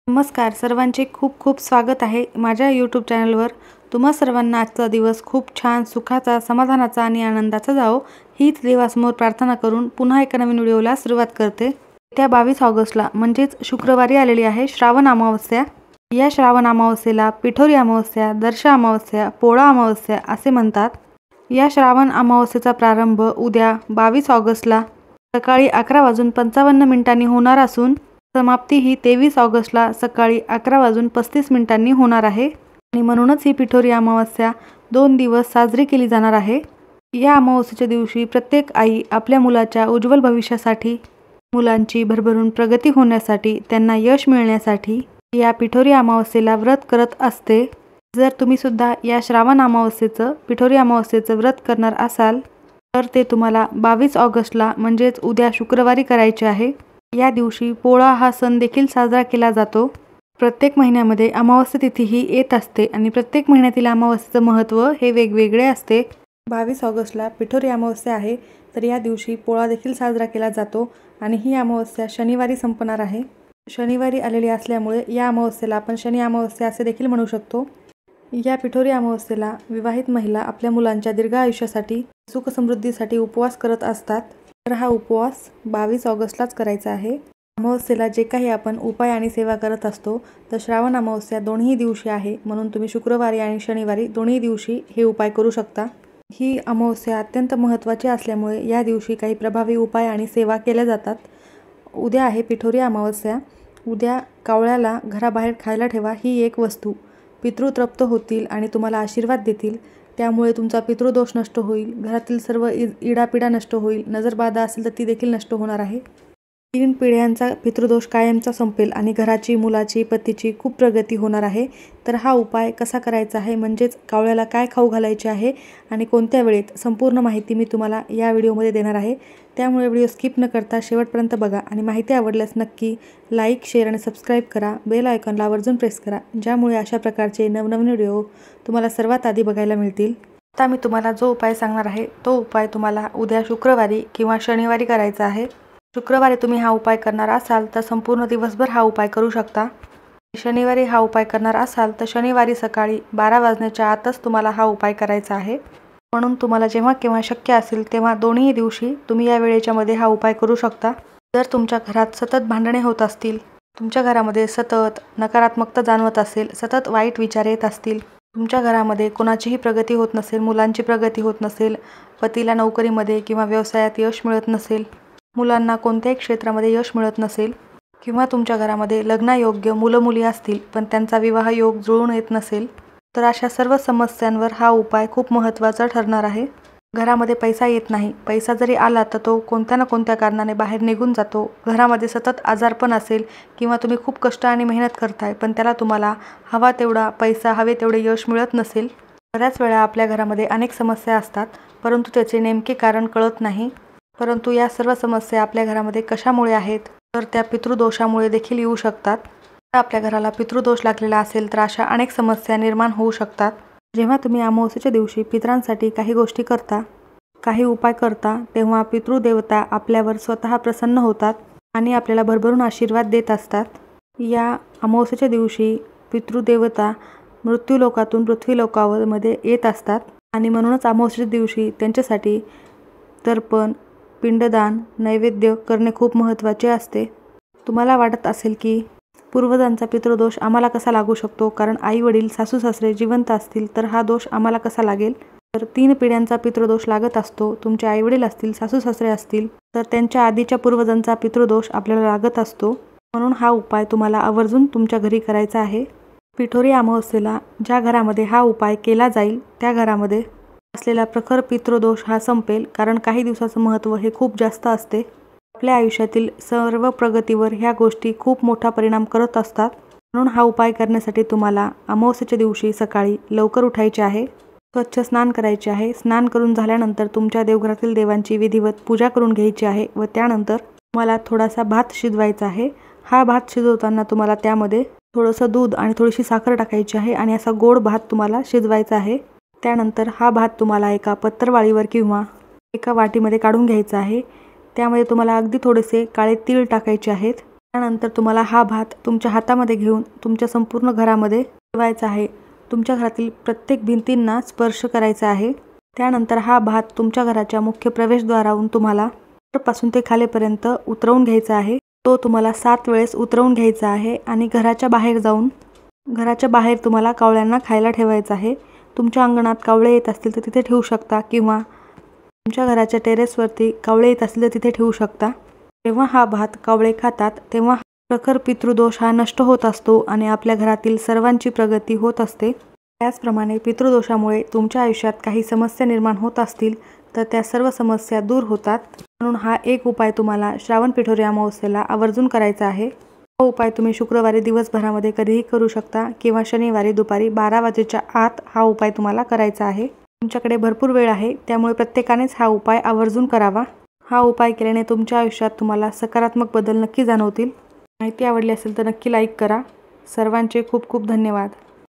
नमस्कार, सर्वांचे खूप खूप स्वागत आहे माझ्या यूट्यूब चॅनलवर। तुम्हा सर्वांना आजचा दिवस खूप छान, सुखाचा, समाधानाचा आणि आनंदाचा जावो हीच देवासमोर प्रार्थना करून पुन्हा एका नवीन व्हिडिओला सुरुवात करते। त्या 22 ऑगस्टला म्हणजेच शुक्रवारी आलेली आहे श्रावण अमावस्या। या श्रावण अमावस्येला पिठोरी अमावस्या, दर्श अमावस्या, पोळा अमावस्या असे म्हणतात। या श्रावण अमावस्येचा प्रारंभ उद्या 22 ऑगस्टला सकाळी 11:55 होणार असून समाप्ती ही 23 ऑगस्टला सकाळी 11:35 होणार आहे आणि म्हणूनच ही पिठोरी अमावस्या 2 दिवस साजरी केली जाणार आहे। या अमावस्येच्या दिवशी प्रत्येक आई आपल्या मुलाच्या उज्ज्वल भविष्यासाठी, मुलांची भरभरून प्रगती होण्यासाठी, त्यांना यश मिळण्यासाठी या पिठोरी अमावस्येला व्रत करत असते। जर तुम्ही सुद्धा या श्रावण अमावस्येचं, पिठोरी अमावस्येचं व्रत करणार असाल तर ते तुम्हाला 22 ऑगस्टला म्हणजेच उद्या शुक्रवारी करायचे आहे। या दिवशी पोळा हा सण देखील साजरा केला जातो। प्रत्येक महिन्यामध्ये अमावस्या तिथी ही येत असते आणि प्रत्येक महिन्यातील अमावस्येचं महत्त्व हे वेगवेगळे असते। 22 ऑगस्टला पिठोरी अमावस्या आहे, तर या दिवशी पोळा देखील साजरा केला जातो आणि ही अमावस्या शनिवारी संपणार आहे। शनिवारी आलेली असल्यामुळे या अमावस्येला आपण शनी अमावस्या असे देखील म्हणू शकतो। या पिठोरी अमावस्येला विवाहित महिला आपल्या मुलांच्या दीर्घ आयुष्यासाठी, सुख समृद्धीसाठी उपवास करत असतात। तर हा उपवास 22 ऑगस्टलाच करायचा आहे। अमावस्येला जे काही आपण उपाय आणि सेवा करत असतो, तर श्रावण अमावस्या दोन्ही दिवशी आहे, म्हणून तुम्ही शुक्रवारी आणि शनिवारी दोन्ही दिवशी हे उपाय करू शकता। ही अमावस्या अत्यंत महत्त्वाची असल्यामुळे या दिवशी काही प्रभावी उपाय आणि सेवा केल्या जातात। उद्या आहे पिठोरी अमावस्या। उद्या कावळ्याला घराबाहेर खायला ठेवा ही एक वस्तू। पितृ तृप्त होतील आणि तुम्हाला आशीर्वाद देतील, त्यामुळे तुमचा पितृदोष नष्ट होईल, घरातील सर्व इडापिडा नष्ट होईल, नजरबाधा असेल तर ती देखील नष्ट होणार आहे। 3 पिढ्यांचा पितृदोष कायमचा संपेल आणि घराची, मुलाची, पतीची खूप प्रगती होणार आहे। तर हा उपाय कसा करायचा आहे, म्हणजेच कावळ्याला काय खाऊ घालायचे आहे आणि कोणत्या वेळेत, संपूर्ण माहिती मी तुम्हाला या व्हिडिओमध्ये देणार आहे। त्यामुळे व्हिडिओ स्किप न करता शेवटपर्यंत बघा आणि माहिती आवडल्यास नक्की लाईक, शेअर आणि सबस्क्राईब करा। बेल आयकॉनला आवर्जून प्रेस करा, ज्यामुळे अशा प्रकारचे नवनवीन व्हिडिओ तुम्हाला सर्वात आधी बघायला मिळतील। आता मी तुम्हाला जो उपाय सांगणार आहे तो उपाय तुम्हाला उद्या शुक्रवारी किंवा शनिवारी करायचा आहे। शुक्रवारी तुम्ही हा उपाय करणार असाल तर संपूर्ण दिवसभर हा उपाय करू शकता। शनिवारी हा उपाय करणार असाल तर शनिवारी सकाळी 12 वाजण्याच्या आतच तुम्हाला हा उपाय करायचा आहे। म्हणून तुम्हाला जेव्हा केव्हा शक्य असेल तेव्हा दोन्ही दिवशी तुम्ही या वेळेच्या मध्ये हा उपाय करू शकता। जर तुमच्या घरात सतत भांडणे होत असतील, तुमच्या घरामध्ये सतत नकारात्मकता जाणवत असेल, सतत वाईट विचार येत असतील, तुमच्या घरामध्ये कोणाचीही प्रगती होत नसेल, मुलांची प्रगती होत नसेल, पतीला नोकरीमध्ये किंवा व्यवसायात यश मिळत नसेल, मुलांना कोणत्याही क्षेत्रामध्ये यश मिळत नसेल, किंवा तुमच्या घरामध्ये लग्नायोग्य मुलं-मुली असतील पण त्यांचा विवाह योग जुळून येत नसेल, तर अशा सर्व समस्यांवर हा उपाय खूप महत्त्वाचा ठरणार आहे। घरामध्ये पैसा येत नाही, पैसा जरी आला तर तो कोणत्या ना कोणत्या कारणाने बाहेर निघून जातो, घरामध्ये सतत आजारपण असेल किंवा तुम्ही खूप कष्ट आणि मेहनत करताय पण त्याला तुम्हाला हवा तेवढा पैसा, हवे तेवढे यश मिळत नसेल। बऱ्याच वेळा आपल्या घरामध्ये अनेक समस्या असतात, परंतु त्याचे नेमके कारण कळत नाही। परंतु या सर्व समस्या आपल्या घरामध्ये कशामुळे आहेत, तर त्या पितृदोषामुळे देखील येऊ शकतात। जर आपल्या घराला पितृदोष लागलेला असेल तर अशा अनेक समस्या निर्माण होऊ शकतात। जेव्हा तुम्ही अमावस्येच्या दिवशी पितरांसाठी काही गोष्टी करता, काही उपाय करता, तेव्हा पितृदेवता आपल्यावर स्वतः प्रसन्न होतात आणि आपल्याला भरभरून आशीर्वाद देत असतात। या अमावस्येच्या दिवशी पितृदेवता मृत्यूलोकातून पृथ्वीलोकामध्ये येत असतात आणि म्हणूनच अमावस्येच्या दिवशी त्यांच्यासाठी तर्पण, पिंडदान, नैवेद्य करणे खूप महत्त्वाचे असते। तुम्हाला वाटत असेल की पूर्वजांचा पितृदोष आम्हाला कसा लागू शकतो, कारण आई वडील, सासू सासरे जिवंत असतील तर हा दोष आम्हाला कसा लागेल, तर 3 पिढ्यांचा पितृदोष लागत असतो। तुमचे आई वडील असतील, सासू सासरे असतील तर त्यांच्या आधीच्या पूर्वजांचा पितृदोष आपल्याला लागत असतो। म्हणून हा उपाय तुम्हाला आवर्जून तुमच्या घरी करायचा आहे। पिठोरी अमावस्येला ज्या घरामध्ये हा उपाय केला जाईल त्या घरामध्ये असलेला प्रखर पितृदोष हा संपेल, कारण काही दिवसाचं महत्त्व हे खूप जास्त असते। आपल्या आयुष्यातील सर्व प्रगतीवर ह्या गोष्टी खूप मोठा परिणाम करत असतात। म्हणून हा उपाय करण्यासाठी तुम्हाला अमावस्येच्या दिवशी सकाळी लवकर उठायचे आहे, स्वच्छ स्नान करायचे आहे। स्नान करून झाल्यानंतर तुमच्या देवघरातील देवांची विधिवत पूजा करून घ्यायची आहे व त्यानंतर तुम्हाला थोडासा भात शिजवायचा आहे। हा भात शिजवताना तुम्हाला त्यामध्ये थोडंसं दूध आणि थोडीशी साखर टाकायची आहे आणि असा गोड भात तुम्हाला शिजवायचा आहे। त्यानंतर हा भात तुम्हाला एका पत्तरवाळीवर किंवा एका वाटीमध्ये काढून घ्यायचा आहे। त्यामध्ये तुम्हाला अगदी थोडेसे काळे तीळ टाकायचे आहेत त्यानंतर तुम्हाला हा भात तुमच्या हातामध्ये घेऊन तुमच्या संपूर्ण घरामध्ये ठेवायचा आहे. तुमच्या घरातील प्रत्येक भिंतींना स्पर्श करायचा आहे. त्यानंतर हा भात तुमच्या घराच्या मुख्य प्रवेशद्वारावरून तुम्हाला वरपासून ते खालीपर्यंत उतरवून घ्यायचा आहे. तो तुम्हाला 7 वेळेस उतरवून घ्यायचा आहे आणि घराच्या बाहेर तुम्हाला कावळ्यांना खायला ठेवायचं आहे. तुमच्या अंगणात कावळे येत असतील तर तिथे ठेवू शकता किंवा तुमच्या घराच्या टेरेसवरती कावळे येत असतील तर तिथे ठेवू शकता. जेव्हा हा भात कावळे खातात तेव्हा प्रखर पितृदोष हा नष्ट होत असतो आणि आपल्या घरातील सर्वांची प्रगती होत असते. त्याचप्रमाणे पितृदोषामुळे तुमच्या आयुष्यात काही समस्या निर्माण होत असतील तर त्या सर्व समस्या दूर होतात. म्हणून हा एक उपाय तुम्हाला श्रावण पिठोरी अमावस्येला आवर्जून करायचा आहे. हा उपाय तुम्ही शुक्रवारी दिवसभरामध्ये कधीही करू शकता किंवा शनिवारी दुपारी 12 वाजेच्या आत हा उपाय तुम्हाला करायचा आहे. तुमच्याकडे भरपूर वेळ आहे, त्यामुळे प्रत्येकानेच हा उपाय आवर्जून करावा. हा उपाय केल्याने तुमच्या आयुष्यात तुम्हाला सकारात्मक बदल नक्की जाणवतील. माहिती आवडली असेल तर नक्की लाईक करा. सर्वांचे खूप खूप धन्यवाद.